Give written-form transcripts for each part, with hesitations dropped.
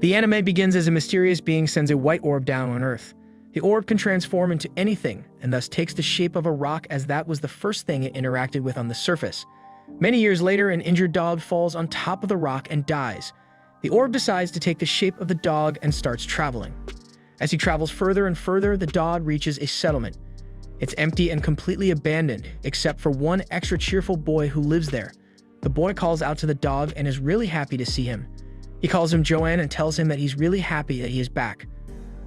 The anime begins as a mysterious being sends a white orb down on Earth. The orb can transform into anything, and thus takes the shape of a rock, as that was the first thing it interacted with on the surface. Many years later, an injured dog falls on top of the rock and dies. The orb decides to take the shape of the dog and starts traveling. As he travels further and further, the dog reaches a settlement. It's empty and completely abandoned, except for one extra cheerful boy who lives there. The boy calls out to the dog and is really happy to see him. He calls him Joanne and tells him that he's really happy that he is back.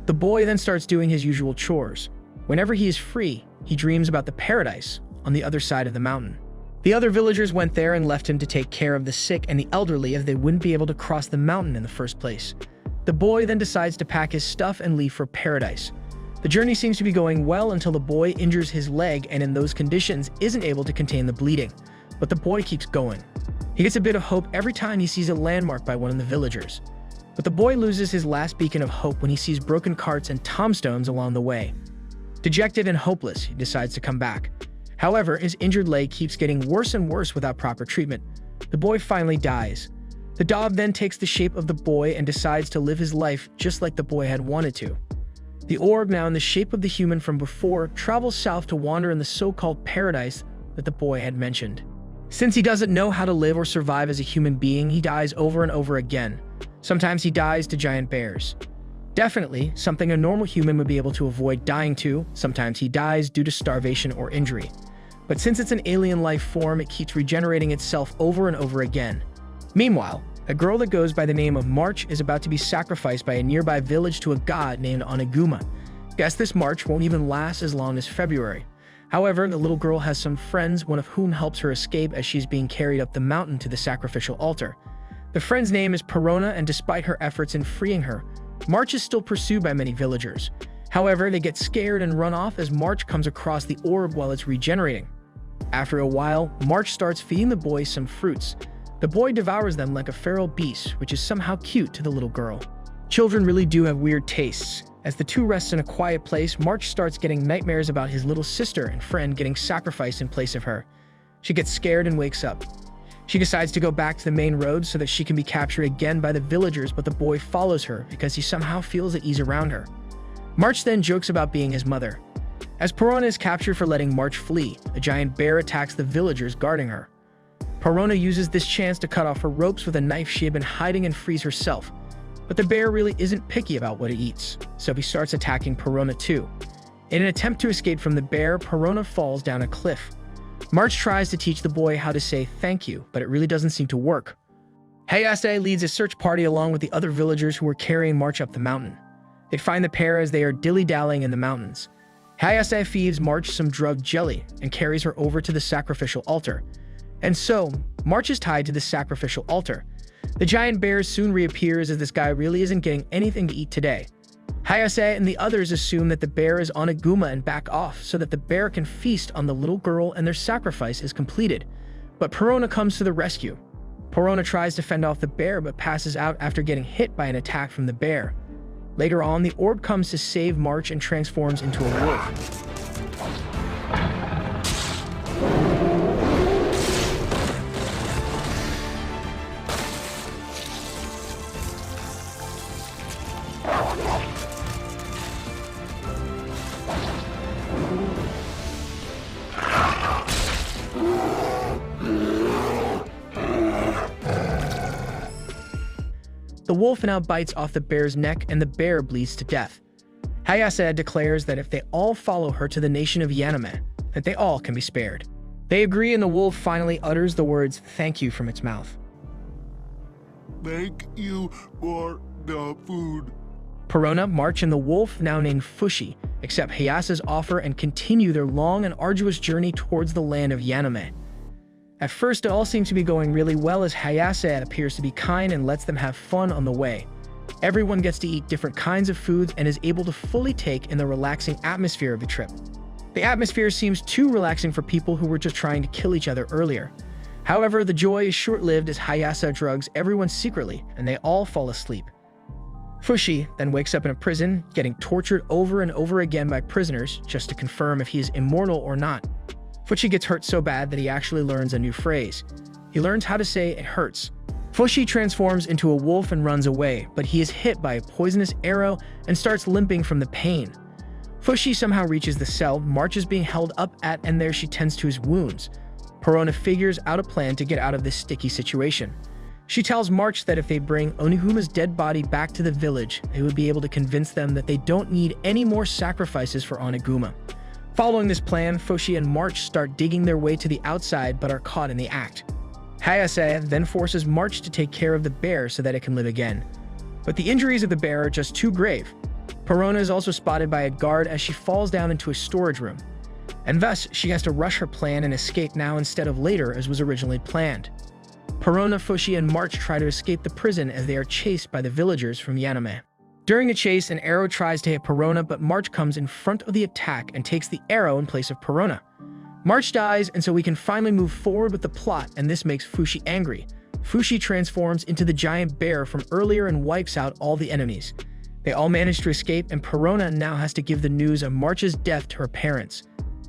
The boy then starts doing his usual chores. Whenever he is free, he dreams about the paradise on the other side of the mountain. The other villagers went there and left him to take care of the sick and the elderly, as they wouldn't be able to cross the mountain in the first place. The boy then decides to pack his stuff and leave for paradise. The journey seems to be going well until the boy injures his leg and in those conditions isn't able to contain the bleeding. But the boy keeps going. He gets a bit of hope every time he sees a landmark by one of the villagers. But the boy loses his last beacon of hope when he sees broken carts and tombstones along the way. Dejected and hopeless, he decides to come back. However, his injured leg keeps getting worse and worse without proper treatment. The boy finally dies. The dog then takes the shape of the boy and decides to live his life just like the boy had wanted to. The orb, now in the shape of the human from before, travels south to wander in the so-called paradise that the boy had mentioned. Since he doesn't know how to live or survive as a human being, he dies over and over again. Sometimes he dies to giant bears. Definitely something a normal human would be able to avoid dying to. Sometimes he dies due to starvation or injury. But since it's an alien life form, it keeps regenerating itself over and over again. Meanwhile, a girl that goes by the name of March is about to be sacrificed by a nearby village to a god named Oniguma. Guess this March won't even last as long as February. However, the little girl has some friends, one of whom helps her escape as she's being carried up the mountain to the sacrificial altar. The friend's name is Perona, and despite her efforts in freeing her, March is still pursued by many villagers. However, they get scared and run off as March comes across the orb while it's regenerating. After a while, March starts feeding the boy some fruits. The boy devours them like a feral beast, which is somehow cute to the little girl. Children really do have weird tastes. As the two rest in a quiet place, March starts getting nightmares about his little sister and friend getting sacrificed in place of her. She gets scared and wakes up. She decides to go back to the main road so that she can be captured again by the villagers, but the boy follows her because he somehow feels at ease around her. March then jokes about being his mother. As Perona is captured for letting March flee, a giant bear attacks the villagers guarding her. Perona uses this chance to cut off her ropes with a knife she had been hiding and frees herself. But the bear really isn't picky about what it eats, so he starts attacking Perona too. In an attempt to escape from the bear, Perona falls down a cliff. March tries to teach the boy how to say thank you, but it really doesn't seem to work. Hayase leads a search party along with the other villagers who are carrying March up the mountain. They find the pair as they are dilly-dallying in the mountains. Hayase feeds March some drugged jelly and carries her over to the sacrificial altar. And so, March is tied to the sacrificial altar. The giant bear soon reappears as this guy really isn't getting anything to eat today. Hayase and the others assume that the bear is Oniguma and back off so that the bear can feast on the little girl and their sacrifice is completed. But Perona comes to the rescue. Perona tries to fend off the bear but passes out after getting hit by an attack from the bear. Later on, the orb comes to save March and transforms into a wolf. The wolf now bites off the bear's neck and the bear bleeds to death. Hayase declares that if they all follow her to the nation of Yaname, that they all can be spared. They agree and the wolf finally utters the words "thank you" from its mouth. Thank you for the food. Perona, March, and the wolf, now named Fushi, accept Hayase's offer and continue their long and arduous journey towards the land of Yaname. At first, it all seems to be going really well as Hayase appears to be kind and lets them have fun on the way. Everyone gets to eat different kinds of foods and is able to fully take in the relaxing atmosphere of the trip. The atmosphere seems too relaxing for people who were just trying to kill each other earlier. However, the joy is short-lived as Hayase drugs everyone secretly and they all fall asleep. Fushi then wakes up in a prison, getting tortured over and over again by prisoners just to confirm if he is immortal or not. Fushi gets hurt so bad that he actually learns a new phrase. He learns how to say "it hurts." Fushi transforms into a wolf and runs away, but he is hit by a poisonous arrow and starts limping from the pain. Fushi somehow reaches the cell March is being held up at, and there she tends to his wounds. Perona figures out a plan to get out of this sticky situation. She tells March that if they bring Onihuma's dead body back to the village, they would be able to convince them that they don't need any more sacrifices for Oniguma. Following this plan, Fushi and March start digging their way to the outside but are caught in the act. Hayase then forces March to take care of the bear so that it can live again. But the injuries of the bear are just too grave. Perona is also spotted by a guard as she falls down into a storage room, and thus she has to rush her plan and escape now instead of later as was originally planned. Perona, Fushi, and March try to escape the prison as they are chased by the villagers from Yaname. During the chase, an arrow tries to hit Perona, but March comes in front of the attack and takes the arrow in place of Perona. March dies, and so we can finally move forward with the plot, and this makes Fushi angry. Fushi transforms into the giant bear from earlier and wipes out all the enemies. They all manage to escape, and Perona now has to give the news of March's death to her parents.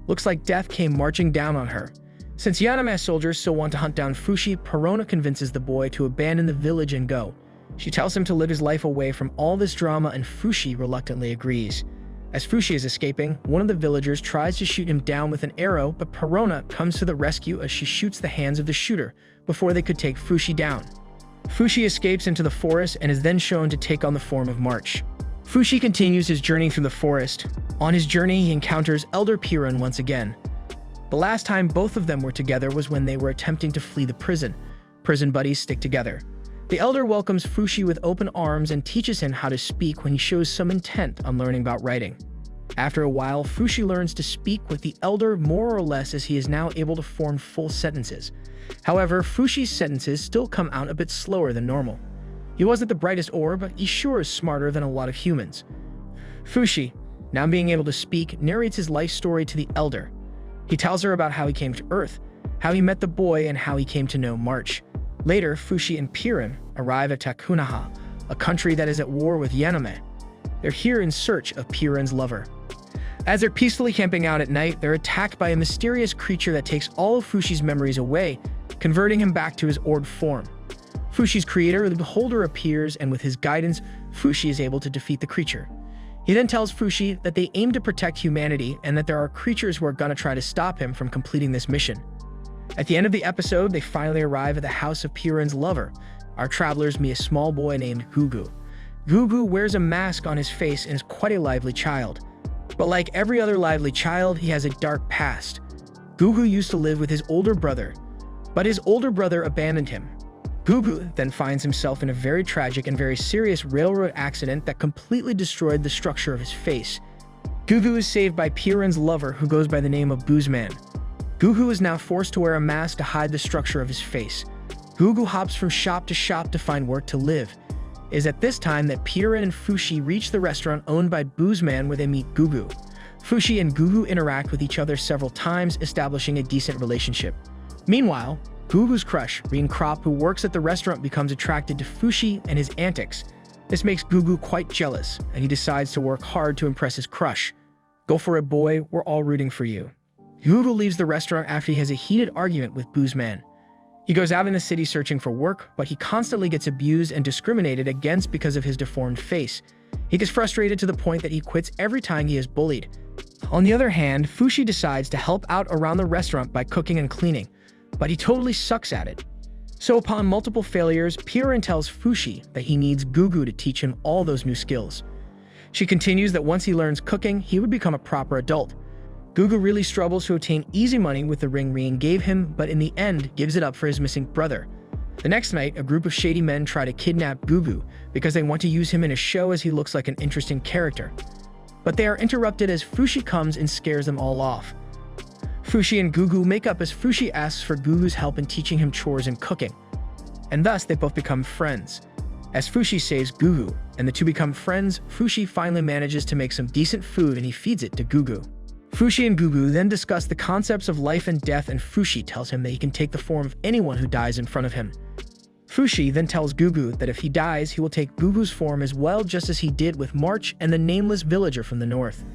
Looks like death came marching down on her. Since Yaname soldiers still want to hunt down Fushi, Perona convinces the boy to abandon the village and go. She tells him to live his life away from all this drama, and Fushi reluctantly agrees. As Fushi is escaping, one of the villagers tries to shoot him down with an arrow, but Perona comes to the rescue as she shoots the hands of the shooter before they could take Fushi down. Fushi escapes into the forest and is then shown to take on the form of March. Fushi continues his journey through the forest. On his journey, he encounters Elder Piran once again. The last time both of them were together was when they were attempting to flee the prison. Prison buddies stick together. The Elder welcomes Fushi with open arms and teaches him how to speak when he shows some intent on learning about writing. After a while, Fushi learns to speak with the Elder more or less as he is now able to form full sentences. However, Fushi's sentences still come out a bit slower than normal. He wasn't the brightest orb, but he sure is smarter than a lot of humans. Fushi, now being able to speak, narrates his life story to the Elder. He tells her about how he came to Earth, how he met the boy, and how he came to know March. Later, Fushi and Piran arrive at Takunaha, a country that is at war with Yaname. They're here in search of Piran's lover. As they're peacefully camping out at night, they're attacked by a mysterious creature that takes all of Fushi's memories away, converting him back to his orb form. Fushi's creator, the Beholder, appears, and with his guidance, Fushi is able to defeat the creature. He then tells Fushi that they aim to protect humanity and that there are creatures who are gonna try to stop him from completing this mission. At the end of the episode, they finally arrive at the house of Piran's lover. Our travelers meet a small boy named Gugu. Gugu wears a mask on his face and is quite a lively child. But like every other lively child, he has a dark past. Gugu used to live with his older brother, but his older brother abandoned him. Gugu then finds himself in a very tragic and very serious railroad accident that completely destroyed the structure of his face. Gugu is saved by Piran's lover, who goes by the name of Boozman. Gugu is now forced to wear a mask to hide the structure of his face. Gugu hops from shop to shop to find work to live. It is at this time that Piran and Fushi reach the restaurant owned by Boozman, where they meet Gugu. Fushi and Gugu interact with each other several times, establishing a decent relationship. Meanwhile, Gugu's crush, Rin Krop, who works at the restaurant, becomes attracted to Fushi and his antics. This makes Gugu quite jealous, and he decides to work hard to impress his crush. Go for it, boy, we're all rooting for you. Gugu leaves the restaurant after he has a heated argument with Boozman. He goes out in the city searching for work, but he constantly gets abused and discriminated against because of his deformed face. He gets frustrated to the point that he quits every time he is bullied. On the other hand, Fushi decides to help out around the restaurant by cooking and cleaning, but he totally sucks at it. So upon multiple failures, Piran tells Fushi that he needs Gugu to teach him all those new skills. She continues that once he learns cooking, he would become a proper adult. Gugu really struggles to obtain easy money with the ring Rin gave him, but in the end gives it up for his missing brother. The next night, a group of shady men try to kidnap Gugu because they want to use him in a show as he looks like an interesting character. But they are interrupted as Fushi comes and scares them all off. Fushi and Gugu make up as Fushi asks for Gugu's help in teaching him chores and cooking, and thus they both become friends. As Fushi saves Gugu and the two become friends, Fushi finally manages to make some decent food and he feeds it to Gugu. Fushi and Gugu then discuss the concepts of life and death, and Fushi tells him that he can take the form of anyone who dies in front of him. Fushi then tells Gugu that if he dies, he will take Gugu's form as well, just as he did with March and the nameless villager from the north.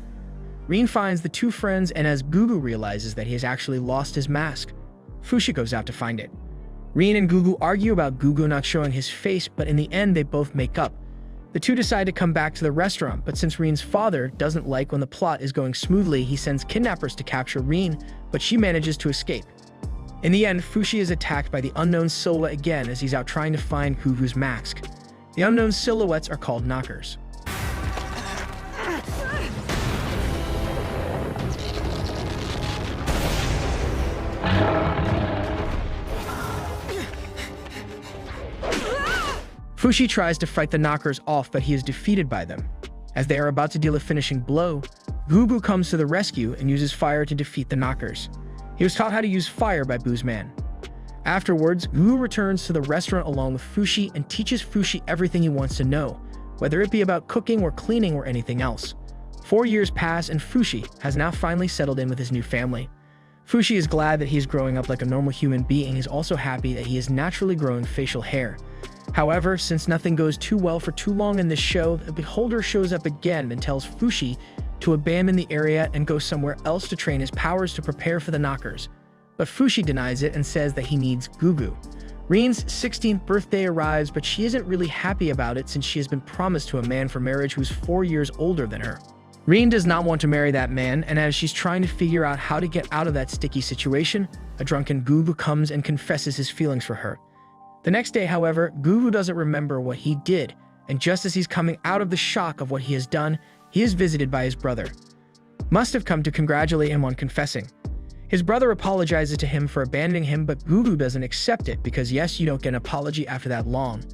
Rin finds the two friends, and as Gugu realizes that he has actually lost his mask, Fushi goes out to find it. Rin and Gugu argue about Gugu not showing his face, but in the end they both make up. The two decide to come back to the restaurant, but since Rin's father doesn't like when the plot is going smoothly, he sends kidnappers to capture Rin, but she manages to escape. In the end, Fushi is attacked by the unknown silhouette again as he's out trying to find Gugu's mask. The unknown silhouettes are called knockers. Fushi tries to fight the knockers off, but he is defeated by them. As they are about to deal a finishing blow, Gugu comes to the rescue and uses fire to defeat the knockers. He was taught how to use fire by Boo's man. Afterwards, Gugu returns to the restaurant along with Fushi and teaches Fushi everything he wants to know, whether it be about cooking or cleaning or anything else. 4 years pass and Fushi has now finally settled in with his new family. Fushi is glad that he is growing up like a normal human being. He's also happy that he is naturally growing facial hair. However, since nothing goes too well for too long in this show, the Beholder shows up again and tells Fushi to abandon the area and go somewhere else to train his powers to prepare for the knockers. But Fushi denies it and says that he needs Gugu. Rin's 16th birthday arrives, but she isn't really happy about it since she has been promised to a man for marriage who's 4 years older than her. Rin does not want to marry that man, and as she's trying to figure out how to get out of that sticky situation, a drunken Gugu comes and confesses his feelings for her. The next day, however, Gugu doesn't remember what he did, and just as he's coming out of the shock of what he has done, he is visited by his brother. Must have come to congratulate him on confessing. His brother apologizes to him for abandoning him, but Gugu doesn't accept it because yes, you don't get an apology after that long.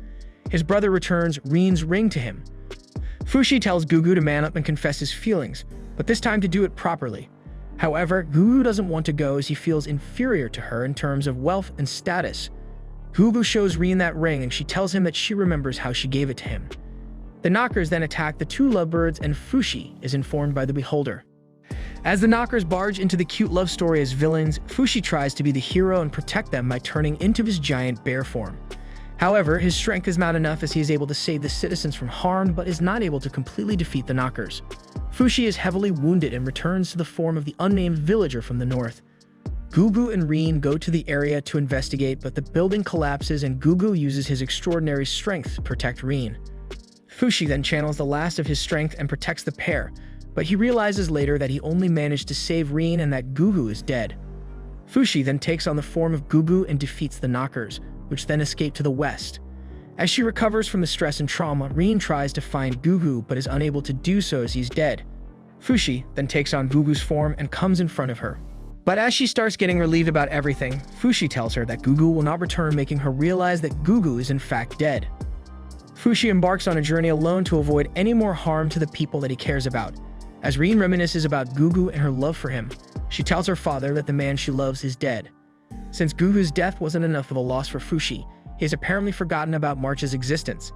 His brother returns Rin's ring to him. Fushi tells Gugu to man up and confess his feelings, but this time to do it properly. However, Gugu doesn't want to go as he feels inferior to her in terms of wealth and status. Gugu shows Rin that ring and she tells him that she remembers how she gave it to him. The knockers then attack the two lovebirds and Fushi is informed by the Beholder. As the knockers barge into the cute love story as villains, Fushi tries to be the hero and protect them by turning into his giant bear form. However, his strength is not enough as he is able to save the citizens from harm but is not able to completely defeat the knockers. Fushi is heavily wounded and returns to the form of the unnamed villager from the north. Gugu and Rin go to the area to investigate, but the building collapses and Gugu uses his extraordinary strength to protect Rin. Fushi then channels the last of his strength and protects the pair, but he realizes later that he only managed to save Rin and that Gugu is dead. Fushi then takes on the form of Gugu and defeats the knockers, which then escape to the west. As she recovers from the stress and trauma, Rin tries to find Gugu but is unable to do so as he's dead. Fushi then takes on Gugu's form and comes in front of her. But as she starts getting relieved about everything, Fushi tells her that Gugu will not return, making her realize that Gugu is in fact dead. Fushi embarks on a journey alone to avoid any more harm to the people that he cares about. As Rin reminisces about Gugu and her love for him, she tells her father that the man she loves is dead. Since Gugu's death wasn't enough of a loss for Fushi, he has apparently forgotten about March's existence.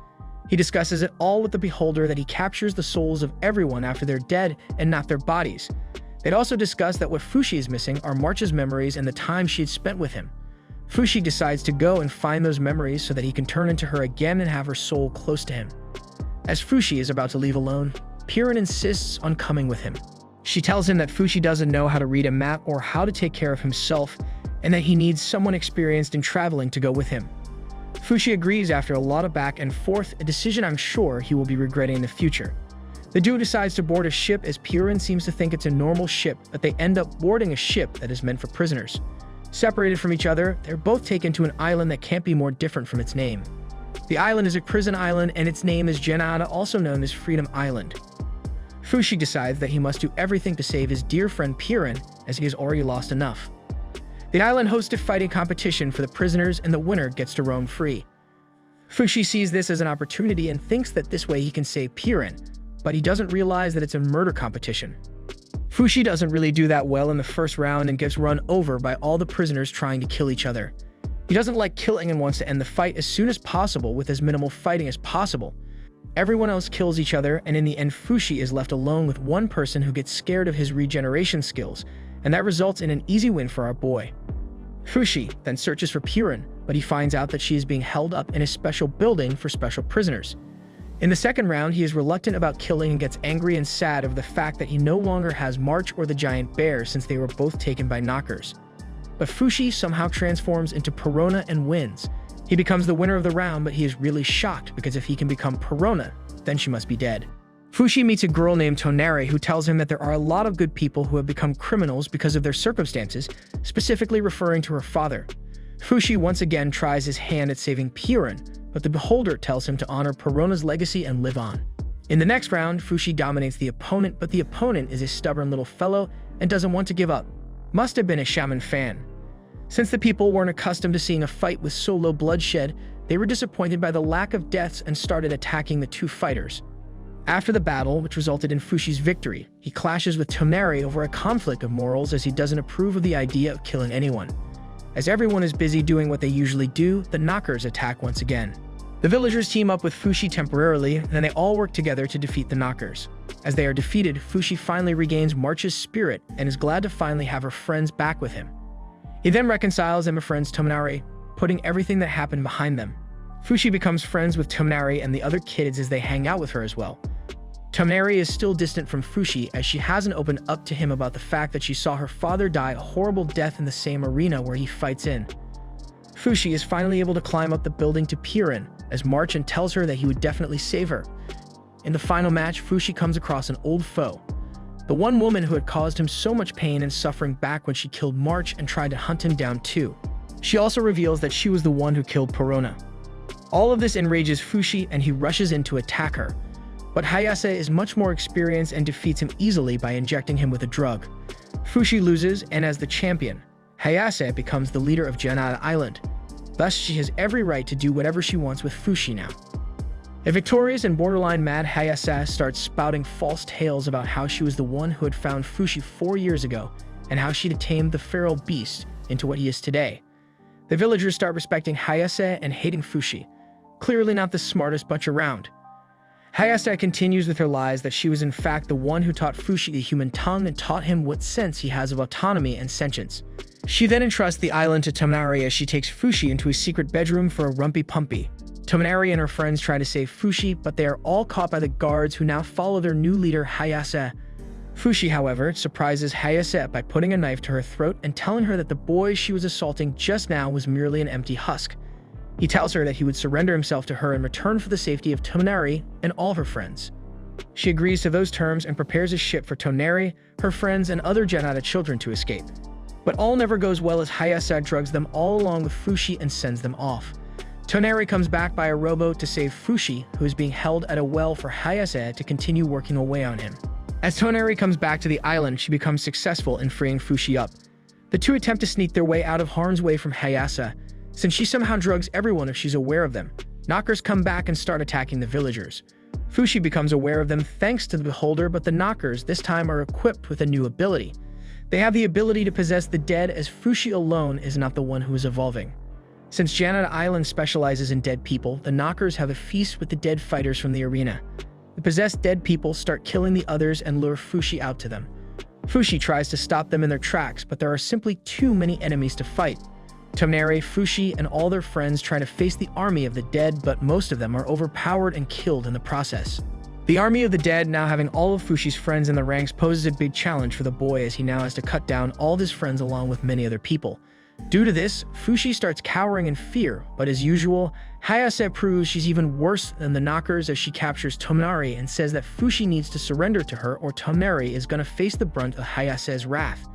He discusses it all with the Beholder that he captures the souls of everyone after they're dead and not their bodies. They'd also discuss that what Fushi is missing are March's memories and the time she had spent with him. Fushi decides to go and find those memories so that he can turn into her again and have her soul close to him. As Fushi is about to leave alone, Piran insists on coming with him. She tells him that Fushi doesn't know how to read a map or how to take care of himself, and that he needs someone experienced in traveling to go with him. Fushi agrees after a lot of back and forth, a decision I'm sure he will be regretting in the future. The duo decides to board a ship as Piran seems to think it's a normal ship, but they end up boarding a ship that is meant for prisoners. Separated from each other, they're both taken to an island that can't be more different from its name. The island is a prison island and its name is Genada, also known as Freedom Island. Fushi decides that he must do everything to save his dear friend Piran as he has already lost enough. The island hosts a fighting competition for the prisoners and the winner gets to roam free. Fushi sees this as an opportunity and thinks that this way he can save Piran, but he doesn't realize that it's a murder competition. Fushi doesn't really do that well in the first round and gets run over by all the prisoners trying to kill each other. He doesn't like killing and wants to end the fight as soon as possible with as minimal fighting as possible. Everyone else kills each other, and in the end Fushi is left alone with one person who gets scared of his regeneration skills, and that results in an easy win for our boy. Fushi then searches for Piran, but he finds out that she is being held up in a special building for special prisoners. In the second round, he is reluctant about killing and gets angry and sad over the fact that he no longer has March or the giant bear since they were both taken by knockers. but Fushi somehow transforms into Perona and wins. He becomes the winner of the round, but he is really shocked because if he can become Perona, then she must be dead. Fushi meets a girl named Tonari who tells him that there are a lot of good people who have become criminals because of their circumstances, specifically referring to her father. Fushi once again tries his hand at saving Purin, but the beholder tells him to honor Perona's legacy and live on. In the next round, Fushi dominates the opponent, but the opponent is a stubborn little fellow and doesn't want to give up. Must have been a shaman fan. Since the people weren't accustomed to seeing a fight with so low bloodshed, they were disappointed by the lack of deaths and started attacking the two fighters. After the battle, which resulted in Fushi's victory, he clashes with Tonari over a conflict of morals as he doesn't approve of the idea of killing anyone. As everyone is busy doing what they usually do, the knockers attack once again. The villagers team up with Fushi temporarily, and then they all work together to defeat the knockers. As they are defeated, Fushi finally regains March's spirit and is glad to finally have her friends back with him. He then reconciles and befriends Tonari, putting everything that happened behind them. Fushi becomes friends with Tonari and the other kids as they hang out with her as well. Tonari is still distant from Fushi as she hasn't opened up to him about the fact that she saw her father die a horrible death in the same arena where he fights in. Fushi is finally able to climb up the building to Purin as Marchin tells her that he would definitely save her. In the final match, Fushi comes across an old foe, the one woman who had caused him so much pain and suffering back when she killed March and tried to hunt him down too. She also reveals that she was the one who killed Perona. All of this enrages Fushi and he rushes in to attack her, but Hayase is much more experienced and defeats him easily by injecting him with a drug. Fushi loses, and as the champion, Hayase becomes the leader of Janada Island. Thus, she has every right to do whatever she wants with Fushi now. A victorious and borderline mad Hayase starts spouting false tales about how she was the one who had found Fushi 4 years ago and how she'd tamed the feral beast into what he is today. The villagers start respecting Hayase and hating Fushi. Clearly not the smartest bunch around. Hayase continues with her lies that she was in fact the one who taught Fushi the human tongue and taught him what sense he has of autonomy and sentience. She then entrusts the island to Tonari as she takes Fushi into a secret bedroom for a rumpy-pumpy. Tonari and her friends try to save Fushi, but they are all caught by the guards who now follow their new leader Hayase. Fushi, however, surprises Hayase by putting a knife to her throat and telling her that the boy she was assaulting just now was merely an empty husk. He tells her that he would surrender himself to her in return for the safety of Tonari and all her friends. She agrees to those terms and prepares a ship for Tonari, her friends, and other Janada children to escape. But all never goes well as Hayase drugs them all along with Fushi and sends them off. Tonari comes back by a rowboat to save Fushi, who is being held at a well for Hayase to continue working away on him. As Tonari comes back to the island, she becomes successful in freeing Fushi up. The two attempt to sneak their way out of harm's way from Hayase, since she somehow drugs everyone if she's aware of them. Knockers come back and start attacking the villagers. Fushi becomes aware of them thanks to the beholder, but the knockers this time are equipped with a new ability. They have the ability to possess the dead, as Fushi alone is not the one who is evolving. Since Janada Island specializes in dead people, the knockers have a feast with the dead fighters from the arena. The possessed dead people start killing the others and lure Fushi out to them. Fushi tries to stop them in their tracks, but there are simply too many enemies to fight. Tonari, Fushi, and all their friends try to face the army of the dead, but most of them are overpowered and killed in the process. The army of the dead, now having all of Fushi's friends in the ranks, poses a big challenge for the boy as he now has to cut down all of his friends along with many other people. Due to this, Fushi starts cowering in fear, but as usual, Hayase proves she's even worse than the knockers as she captures Tonari and says that Fushi needs to surrender to her or Tonari is going to face the brunt of Hayase's wrath.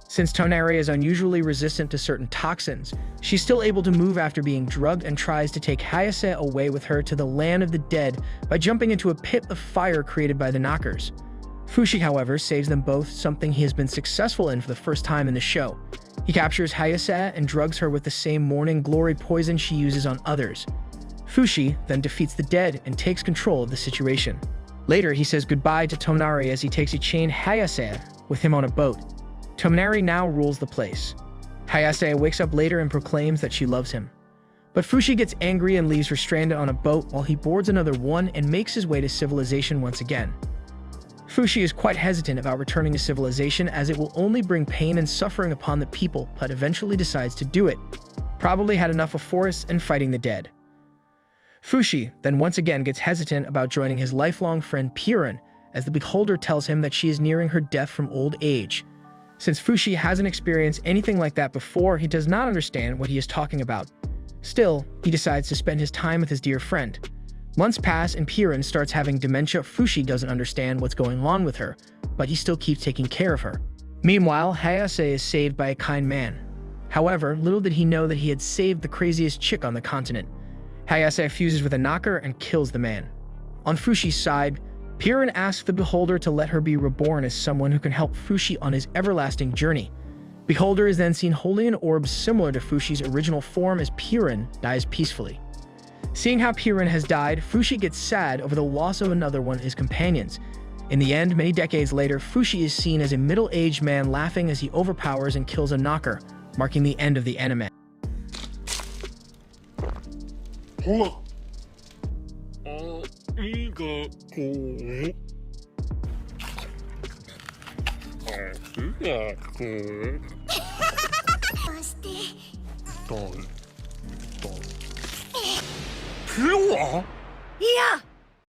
Since Tonari is unusually resistant to certain toxins, she's still able to move after being drugged and tries to take Hayase away with her to the land of the dead by jumping into a pit of fire created by the knockers. Fushi, however, saves them both, something he has been successful in for the first time in the show. He captures Hayase and drugs her with the same morning glory poison she uses on others. Fushi then defeats the dead and takes control of the situation. Later, he says goodbye to Tonari as he takes a chained Hayase with him on a boat. Tonari now rules the place. Hayase wakes up later and proclaims that she loves him. But Fushi gets angry and leaves her stranded on a boat while he boards another one and makes his way to civilization once again. Fushi is quite hesitant about returning to civilization as it will only bring pain and suffering upon the people, but eventually decides to do it. Probably had enough of forests and fighting the dead. Fushi then once again gets hesitant about joining his lifelong friend Purin as the beholder tells him that she is nearing her death from old age. Since Fushi hasn't experienced anything like that before, he does not understand what he is talking about. Still, he decides to spend his time with his dear friend. Months pass and Piran starts having dementia. Fushi doesn't understand what's going on with her, but he still keeps taking care of her. Meanwhile, Hayase is saved by a kind man. However, little did he know that he had saved the craziest chick on the continent. Hayase fuses with a knocker and kills the man. On Fushi's side, Piran asks the Beholder to let her be reborn as someone who can help Fushi on his everlasting journey. Beholder is then seen holding an orb similar to Fushi's original form as Piran dies peacefully. Seeing how Piran has died, Fushi gets sad over the loss of another one of his companions. In the end, many decades later, Fushi is seen as a middle-aged man laughing as he overpowers and kills a knocker, marking the end of the anime. Pure? Yeah.